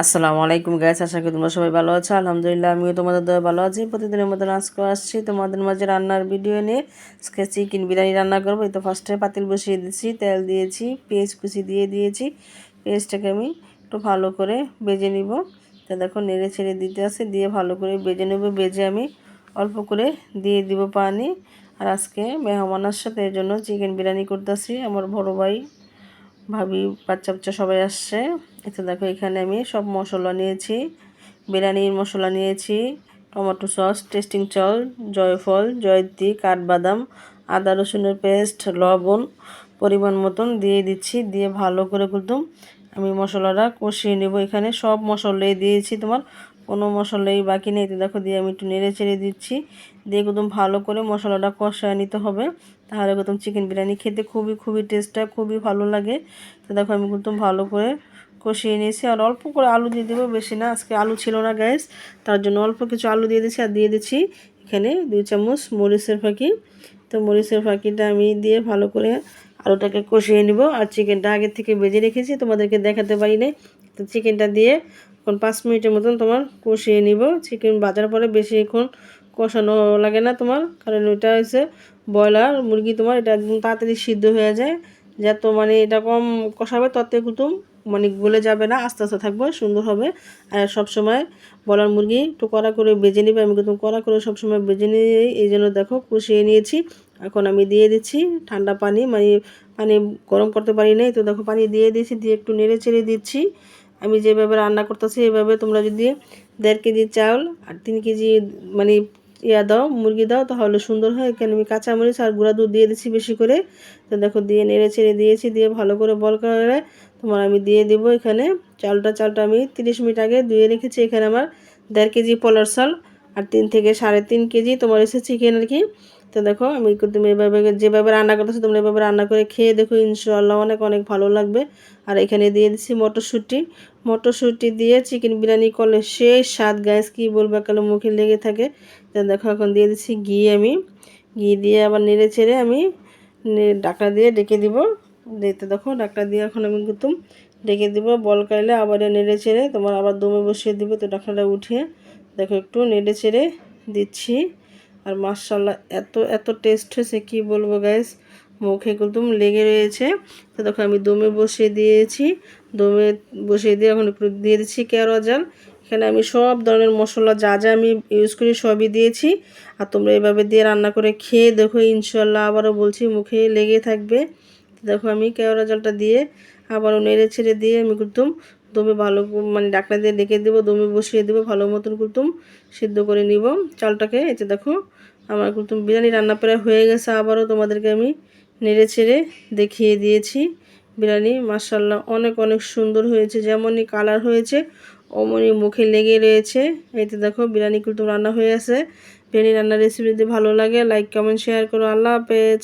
আসসালামু আলাইকুম গাইস, আশা করি তোমরা সবাই ভালো আছো। আলহামদুলিল্লাহ আমিও তোমাদের দয়া ভালো আছি। প্রতিদিনের মতো আজকে আসছি তোমাদের মাঝে রান্নার ভিডিও নিয়ে। আজকে চিকেন বিরিয়ানি রান্না করবো। এই তো ফার্স্টে পাতিল বসিয়ে দিয়েছি, তেল দিয়েছি, পেঁয়াজ কুচি দিয়ে দিয়েছি। পেঁয়াজটাকে আমি একটু ভালো করে ভেজে নিব। তো দেখো নেড়ে ছেড়ে দিতে আছে, দিয়ে ভালো করে ভেজে নেব। ভেজে আমি অল্প করে দিয়ে দিব পানি। আর আজকে মেহমানের সাথে এই জন্য চিকেন বিরিয়ানি করতেছি। আমার বড় ভাই, ভাবি, বাচ্চা বাচ্চা সবাই আসছে। এতে দেখো এখানে আমি সব মশলা নিয়েছি। বিরিয়ানির মশলা নিয়েছি, টমেটো সস, টেস্টিং সল্ট, জয়ফল, জয়িত্রী, কাঠবাদাম, আদা রসুনের পেস্ট, লবণ পরিমাণ মতন দিয়ে দিচ্ছি। দিয়ে ভালো করে একদম আমি মশলাটা কষিয়ে নেব। এখানে সব মশলাই দিয়েছি, তোমার কোনো মশলাই বাকি নেই। তো দেখো দিয়ে আমি একটু নেড়ে চেড়ে দিচ্ছি। দিয়ে একদম ভালো করে মশলাটা কষায় নিতে হবে, তাহলে একদম চিকেন বিরিয়ানি খেতে খুবই টেস্টটা খুবই ভালো লাগে। তো দেখো আমি একদম ভালো করে কষিয়ে নিয়েছি। আর অল্প করে আলু দিয়ে দেবো, বেশি না, আজকে আলু ছিল না গ্যাস, তার জন্য অল্প কিছু আলু দিয়ে দিচ্ছি। আর দিয়ে দিচ্ছি এখানে 2 চামচ মরিচের ফাঁকি। তো মরিচের ফাঁকিটা আমি দিয়ে ভালো করে আলুটাকে কষিয়ে নিব। আর চিকেনটা আগে থেকে ভেজে রেখেছি, তোমাদেরকে দেখাতে পারি নাই। তো চিকেনটা দিয়ে এখন 5 মিনিটের মতন তোমার কষিয়ে নিব। চিকেন ভাজার পরে বেশিক্ষণ কষানো লাগে না তোমার, কারণ ওইটা হচ্ছে ব্রয়লার মুরগি, তোমার এটা একদম তাড়াতাড়ি সিদ্ধ হয়ে যায়। যত মানে এটা কম কষাবে তত কিন্তু মানে গলে যাবে না, আস্তে আস্তে থাকবে, সুন্দর হবে। আর সবসময় ব্রয়লার মুরগি একটু কড়া করে ভেজে নিবে। আমি কিন্তু কড়া করে সবসময় ভেজে নিই, এই জন্য দেখো কষিয়ে নিয়েছি। এখন আমি দিয়ে দিচ্ছি ঠান্ডা পানি, মানে পানি গরম করতে পারি নাই। তো দেখো পানি দিয়ে দিয়েছি, দিয়ে একটু নেড়ে চেড়ে দিচ্ছি। আমি যেভাবে রান্না করতেছি এভাবে তোমরা যদি 1.5 কেজি চাউল আর 3 কেজি মানে দাও, মুরগি দাও, তাহলে সুন্দর হয়। এখানে আমি কাঁচামরিচ আর গুঁড়া দুধ দিয়ে দিচ্ছি বেশি করে। তো দেখো দিয়ে নেড়ে ছেড়ে দিয়েছি, দিয়ে ভালো করে বল করে তোমার আমি দিয়ে দেবো এখানে চালটা আমি 30 মিনিট আগে ধুয়ে রেখেছি। এখানে আমার 1.5 কেজি পোলার চাল আর 3 থেকে 3.5 কেজি তোমার এসে চিকেন আর কি। তো দেখো আমি তুমি এভাবে যেভাবে রান্না করতেছো তোমরা এভাবে রান্না করে খেয়ে দেখো, ইনশাআল্লাহ অনেক ভালো লাগবে। আর এখানে দিয়ে দিচ্ছি মটরশুঁটি দিয়ে চিকেন বিরিয়ানি করলে সেই স্বাদ গ্যাস কি বলবো, কালো মুখে লেগে থাকে। তো দেখো এখন দিয়ে দিচ্ছি ঘি দিয়ে আবার নেড়ে ছেড়ে আমি ঢাকনা দিয়ে ডেকে দিব। দিতে দেখো ঢাকনা দিয়ে এখন আমি কিন্তু ডেকে দিব। বল কাইলে আবার নেড়ে ছেড়ে তোমার আবার দমে বসিয়ে দিব। তো ঢাকনাটা উঠিয়ে দেখো একটু নেড়ে ছেড়ে দিচ্ছি। আর মাশাআল্লাহ এত টেস্ট হয়েছে কি বলবো গাইস, মুখে একদম লেগে রয়েছে। তো দেখো আমি দমে বসিয়ে দিয়েছি। দমে বসিয়ে দিয়ে এখন একটু দিয়ে দিচ্ছি কেওড়া জল। এখানে আমি সব ধরনের মশলা যা আমি ইউজ করি সবই দিয়েছি। আর তোমরা এভাবে দিয়ে রান্না করে খেয়ে দেখো, ইনশাআল্লাহ আবারও বলছি মুখে লেগে থাকবে। দেখো আমি কেওড়া জলটা দিয়ে আবারও নেড়ে ছেড়ে দিয়ে আমি কুতুম দমে ভালো মানে ঢাকনা দিয়ে ডেকে দেবো, দমে বসিয়ে দেবো, ভালো মতন কুতুম সিদ্ধ করে নিব চালটাকে। এতে দেখো আমার কুতুম বিরিয়ানি রান্না প্রায় হয়ে গেছে। আবারও তোমাদেরকে আমি নেড়ে ছেড়ে দেখিয়ে দিয়েছি। বিরিয়ানি মাশাআল্লাহ অনেক সুন্দর হয়েছে, যেমনই কালার হয়েছে অমনই মুখে লেগে রয়েছে। এতে দেখো বিরিয়ানি কিন্তু রান্না হয়ে আছে। বিরিয়ানি রান্নার রেসিপি যদি ভালো লাগে লাইক কমেন্ট শেয়ার করো। আল্লাহ হাফেজ।